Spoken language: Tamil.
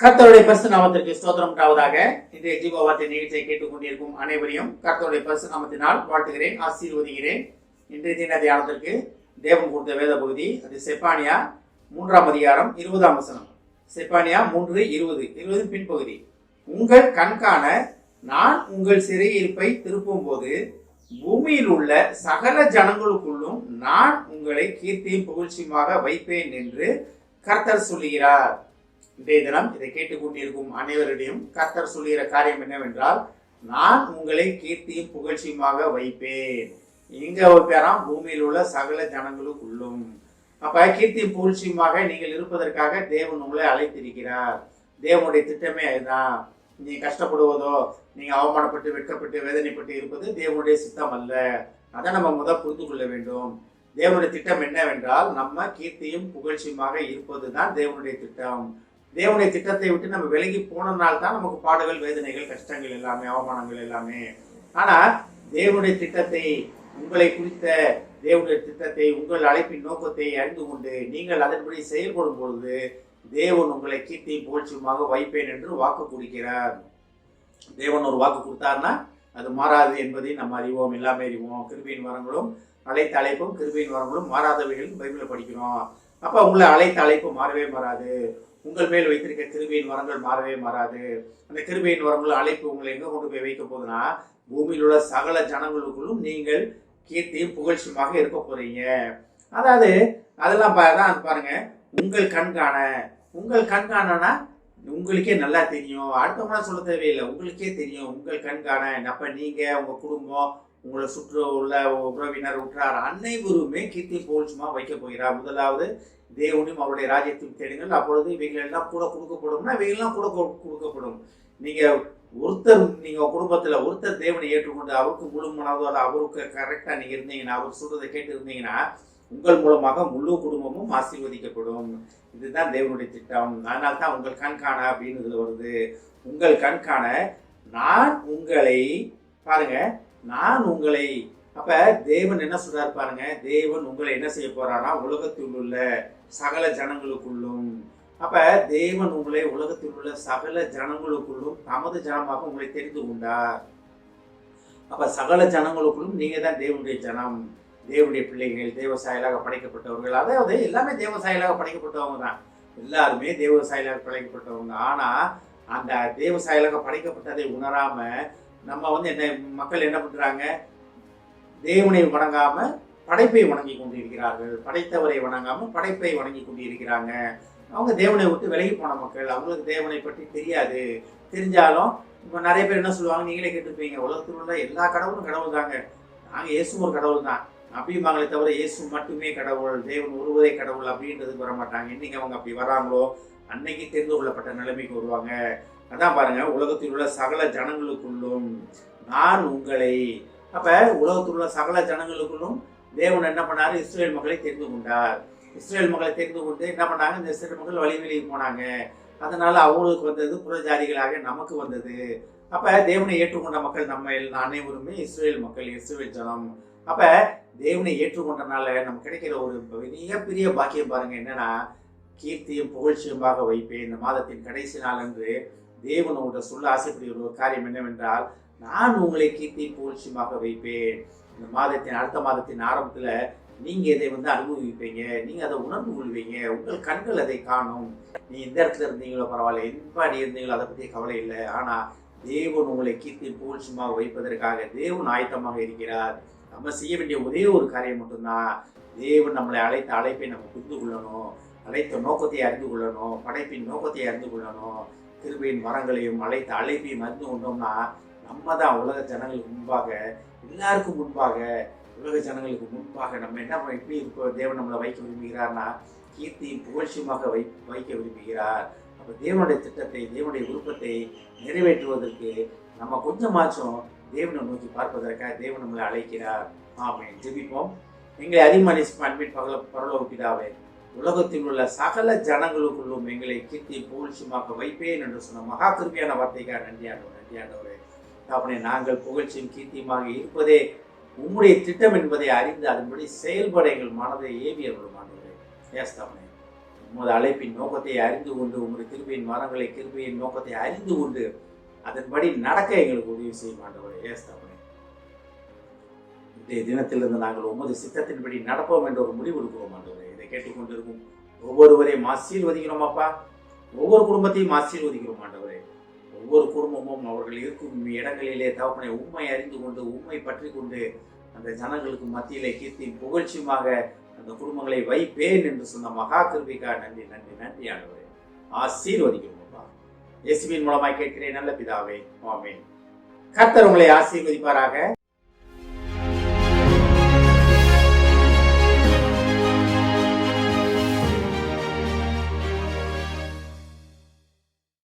கர்த்தருடைய பரிசு நாமத்திற்கு ஸ்தோத்திரம் உண்டாவதாக. இன்றைய ஜீவவார்த்தை நிகழ்ச்சியை கேட்டுக் கொண்டிருக்கும் அனைவரையும் கர்த்தருடைய பரிசு நாமத்தினால் வாழ்த்துகிறேன், ஆசீர்வதிக்கிறேன். இன்றைய தின தியானத்திற்கு தேவன் கொடுத்த வேத பகுதி அது செப்பானியா 3ஆம் அதிகாரம் 20ஆம் வசனம். செப்பானியா 3:20 பின்பகுதி. உங்கள் கண்காண நான் உங்கள் சிறையிருப்பை திருப்பும் போது பூமியில் உள்ள சகல ஜனங்களுக்குள்ளும் நான் உங்களை கீர்த்தியும் புகழ்ச்சியுமாக வைப்பேன் என்று கர்த்தர் சொல்லுகிறார். இன்றைய தினம் இதை கேட்டுக்கொண்டிருக்கும் அனைவரிடையும் கர்த்தர் சொல்லுகிற காரியம் என்னவென்றால், நான் உங்களை கீர்த்தியும் புகழ்ச்சியுமாக வைப்பேன். எங்க வைப்பாராம்? பூமியில் உள்ள சகல ஜனங்களுக்குள்ளும். அப்ப கீர்த்தியும் புகழ்ச்சியுமாக நீங்கள் இருப்பதற்காக தேவன் உங்களை அழைத்திருக்கிறார். தேவனுடைய திட்டமே அதுதான். நீ கஷ்டப்படுவதோ, நீங்க அவமானப்பட்டு வெட்கப்பட்டு வேதனைப்பட்டு இருப்பது தேவனுடைய சித்தம் அல்ல. அதை நம்ம புரிந்து கொள்ள வேண்டும். தேவனுடைய திட்டம் என்னவென்றால், நம்ம கீர்த்தியும் புகழ்ச்சியுமாக இருப்பதுதான் தேவனுடைய திட்டம். தேவனுடைய திட்டத்தை விட்டு நம்ம விலகி போனதுனால தான் நமக்கு பாடுகள், வேதனைகள், கஷ்டங்கள் எல்லாமே, அவமானங்கள் எல்லாமே. ஆனா தேவனுடைய திட்டத்தை, உங்களை குறித்த தேவனுடைய திட்டத்தை, உங்கள் அழைப்பின் நோக்கத்தை அறிந்து கொண்டு நீங்கள் அதன்படி செயல்படும் பொழுது தேவன் உங்களை கீர்த்தியும் புகழ்ச்சியுமாக வைப்பேன் என்று வாக்கு கொடுக்கிறார். தேவன் ஒரு வாக்கு கொடுத்தார்னா அது மாறாது என்பதை நம்ம அறிவோம், எல்லாமே அறிவோம். கிருபையின் வரங்களும் அழைத்த அழைப்பும் கிருபையின் வரங்களும் மாறாதவைகள் பைபிளை படிக்கிறோம். அப்ப உங்களை அழைத்த அழைப்பு மாறவே மாறாது. உங்கள் மேல் வைத்திருக்க கிருபையின் வரங்கள் மாறவே மாறாது. அந்த கிருபையின் வரங்கள் அழைப்பு உங்களை எங்க கொண்டு போய் வைக்க போகுதுன்னா, பூமியில் உள்ள சகல ஜனங்களுக்குள்ளும் நீங்கள் கீர்த்தியும் புகழ்ச்சியுமாக இருக்க போறீங்க. அதாவது அதெல்லாம் தான் பாருங்க. உங்கள் கண்காணனா உங்களுக்கே நல்லா தெரியும். அடுத்தவங்களாம் சொல்ல தேவையில்லை, உங்களுக்கே தெரியும். உங்கள் கண்காண அப்ப நீங்க, உங்க குடும்பம், உங்களை சுற்று உள்ள உறவினர், உற்றார் அனைவருமே கீர்த்தியும் புகழ்ச்சியுமா வைக்க போகிறார். முதலாவது தேவனையும் அவருடைய ராஜ்யத்தையும் தேடுங்கள், அப்பொழுது இவைகள் எல்லாம் கூட கொடுக்கப்படும்னா இவைகள்லாம் கூட கொடுக்கப்படும். நீங்க குடும்பத்துல ஒருத்தர் தேவனை ஏற்றுக்கொண்டு அவருக்கு முழு மனதோட அவருக்கு கரெக்டா நீங்க இருந்தீங்கன்னா, அவர் சொல்றதை கேட்டு இருந்தீங்கன்னா, உங்கள் மூலமாக முழு குடும்பமும் ஆசீர்வதிக்கப்படும். இதுதான் தேவனுடைய திட்டம். அதனால தான் உங்கள் கண்காண அப்படின்னு இதுல வருது. உங்கள் கண்காண நான் உங்களை, பாருங்க, நான் உங்களை. அப்ப தேவன் என்ன சொல்றாரு பாருங்க. தேவன் உங்களை என்ன செய்ய போறாரா? உலகத்தில் உள்ள சகல ஜனங்களுக்குள்ளும். அப்ப தேவன் உங்களை உலகத்தில் உள்ள சகல ஜனங்களுக்குள்ளும் தமது ஜனமாக உங்களை தெரிந்து கொண்டார். அப்ப சகல ஜனங்களுக்குள்ளும் நீங்க தான் தேவனுடைய ஜனம், தேவனுடைய பிள்ளைகள், தேவ சாயலாக படைக்கப்பட்டவர்கள். அதாவது எல்லாமே தேவ சாயலாக படைக்கப்பட்டவங்க தான். எல்லாருமே தேவ சாயலாக படைக்கப்பட்டவங்க. ஆனா அந்த தேவ சாயலாக படைக்கப்பட்டதை உணராம நம்ம மக்கள் என்ன பண்றாங்க? தேவனை வணங்காம படைப்பை வணங்கி கொண்டிருக்கிறார்கள். படைத்தவரை வணங்காம படைப்பை வணங்கி கொண்டிருக்கிறாங்க. அவங்க தேவனை விட்டு விலகி போன மக்கள். அவங்களுக்கு தேவனை பற்றி தெரியாது. தெரிஞ்சாலும் இப்போ நிறைய பேர் என்ன சொல்லுவாங்க, நீங்களே கேட்டுருப்பீங்க, உலகத்தில் உள்ள எல்லா கடவுளும் கடவுள் தாங்க, நாங்கள் இயேசுவும் ஒரு கடவுள் தான் அப்படிம்பாங்களே தவிர இயேசு மட்டுமே கடவுள், தேவன் ஒருவரே கடவுள் அப்படின்றதுக்கு வர மாட்டாங்க. இன்னைக்கு அவங்க அப்படி வராங்களோ அன்னைக்கு தெரிந்து கொள்ளப்பட்ட நிலைமைக்கு வருவாங்க. அதான் பாருங்க, உலகத்தில் உள்ள சகல ஜனங்களுக்குள்ளும் நான் உங்களை. அப்ப உலகத்தில் உள்ள சகல ஜனங்களுக்குள்ளும் தேவன் என்ன பண்ணாரு? இஸ்ரேல் மக்களை தெரிந்து கொண்டார். இஸ்ரேல் மக்களை தெரிந்து கொண்டு என்ன பண்ணாங்க? இந்த இஸ்ரேல் மக்கள் வழிவெளியே போனாங்க. அதனால அவங்களுக்கு வந்தது புறஜாதிகளாக நமக்கு வந்தது. அப்ப தேவனை ஏற்றுக்கொண்ட மக்கள் நம்ம அனைவருமே இஸ்ரேல் மக்கள், இஸ்ரேல் ஜனம். அப்ப தேவனை ஏற்றுக்கொண்டனால நமக்கு கிடைக்கிற ஒரு மிகப்பெரிய பாக்கியம் பாருங்க. என்னன்னா, கீர்த்தியும் புகழ்ச்சியுமாக வைப்பேன். இந்த மாதத்தின் கடைசி நாள் அன்று தேவன் உங்கள்கிட்ட சொல்ல ஆசைப்படுகிற ஒரு காரியம் என்னவென்றால், நான் உங்களை கீர்த்தியும் புகழ்ச்சியுமாக வைப்பேன். இந்த மாதத்தின் அடுத்த மாதத்தின் ஆரம்பத்துல நீங்க இதை அனுபவிப்பீங்க, நீங்க அதை உணர்ந்து கொள்வீங்க, உங்கள் கண்கள் அதை காணும். நீ இந்த இடத்துல இருந்தீங்களோ பரவாயில்ல, எப்படி இருந்தீங்களோ அதை பத்தி கவலை இல்லை. ஆனா தேவன் உங்களை கீர்த்தியும் புகழ்ச்சியுமாக வைப்பதற்காக தேவன் ஆயத்தமாக இருக்கிறார். நம்ம செய்ய வேண்டிய ஒரே ஒரு காரியம் மட்டும்தான், தேவன் நம்மளை அழைத்த அழைப்பை நம்ம புரிந்து கொள்ளணும், அழைத்த நோக்கத்தை அறிந்து கொள்ளணும், படைப்பின் நோக்கத்தை அறிந்து கொள்ளணும். கிருபையின் வரங்களையும் அழைத்த அழைப்பையும் அறிந்து கொண்டோம்னா நம்ம தான் உலக ஜனங்களுக்கு முன்பாக, எல்லாருக்கும் முன்பாக, உலக ஜனங்களுக்கு முன்பாக நம்ம என்ன எப்படி இப்போ தேவன் நம்மளை வைக்க விரும்புகிறார்னா, கீர்த்தியும் புகழ்ச்சியுமாக வைக்க விரும்புகிறார். அப்போ தேவனுடைய திட்டத்தை, தேவனுடைய விருப்பத்தை நிறைவேற்றுவதற்கு நம்ம கொஞ்சமாச்சும் தேவனை நோக்கி பார்ப்பதற்காக தேவன் நம்மளை அழைக்கிறார். ஆமென். ஜெபிப்போம். எங்களை அதிகமான அன்பின் பரலோக பிதாவே, உலகத்தில் உள்ள சகல ஜனங்களுக்குள்ளும் எங்களை கீர்த்தியும் புகழ்ச்சியுமாக வைப்பேன் என்று சொன்ன மகா கிருபையான வார்த்தைக்காக நன்றியாண்டவரே. அப்படி நாங்கள் புகழ்ச்சியும் கீர்த்தியுமாக இருப்பதே உம்முடைய திட்டம் என்பதை அறிந்து அதன்படி செயல்பட எங்கள் மனதை ஏவியவர்களும் ஆண்டவரே. உமது அழைப்பின் நோக்கத்தை அறிந்து கொண்டு, உமது கிருபையின் மரங்களை கிருபையின் நோக்கத்தை அறிந்து கொண்டு அதன்படி நடக்க எங்களுக்கு உதவி செய்யும் ஆண்டவரே. ஏஸ்தவனே, இன்றைய தினத்திலிருந்து நாங்கள் உமது சித்தத்தின்படி நடப்போம் என்ற ஒரு முடிவு எடுக்கிறோம் ஆண்டவரே. இதை கேட்டுக்கொண்டிருக்கும் ஒவ்வொருவரையும் ஆசீர்வதிக்கிறோம் அப்பா. ஒவ்வொரு குடும்பத்தையும் ஆசீர்வதிக்கிறோம் ஆண்டவரே. ஒவ்வொரு குடும்பமும் அவர்கள் இருக்கும் இடங்களிலே தகப்பனை உண்மை அறிந்து கொண்டு, உண்மை பற்றி கொண்டு அந்த ஜனங்களுக்கு மத்தியிலே கீர்த்தியும் புகழ்ச்சியுமாக அந்த குடும்பங்களை வைப்பேன் என்று சொன்ன மகா கிருபைக்காக நன்றி நன்றி நன்றி ஆண்டவரே. ஆசீர்வதிக்கிறோம் அப்பா. இயேசுவின் மூலமாய் கேட்கிறேன் நல்ல பிதாவே, ஆமென். கர்த்தர் உங்களை ஆசீர்வதிப்பாராக.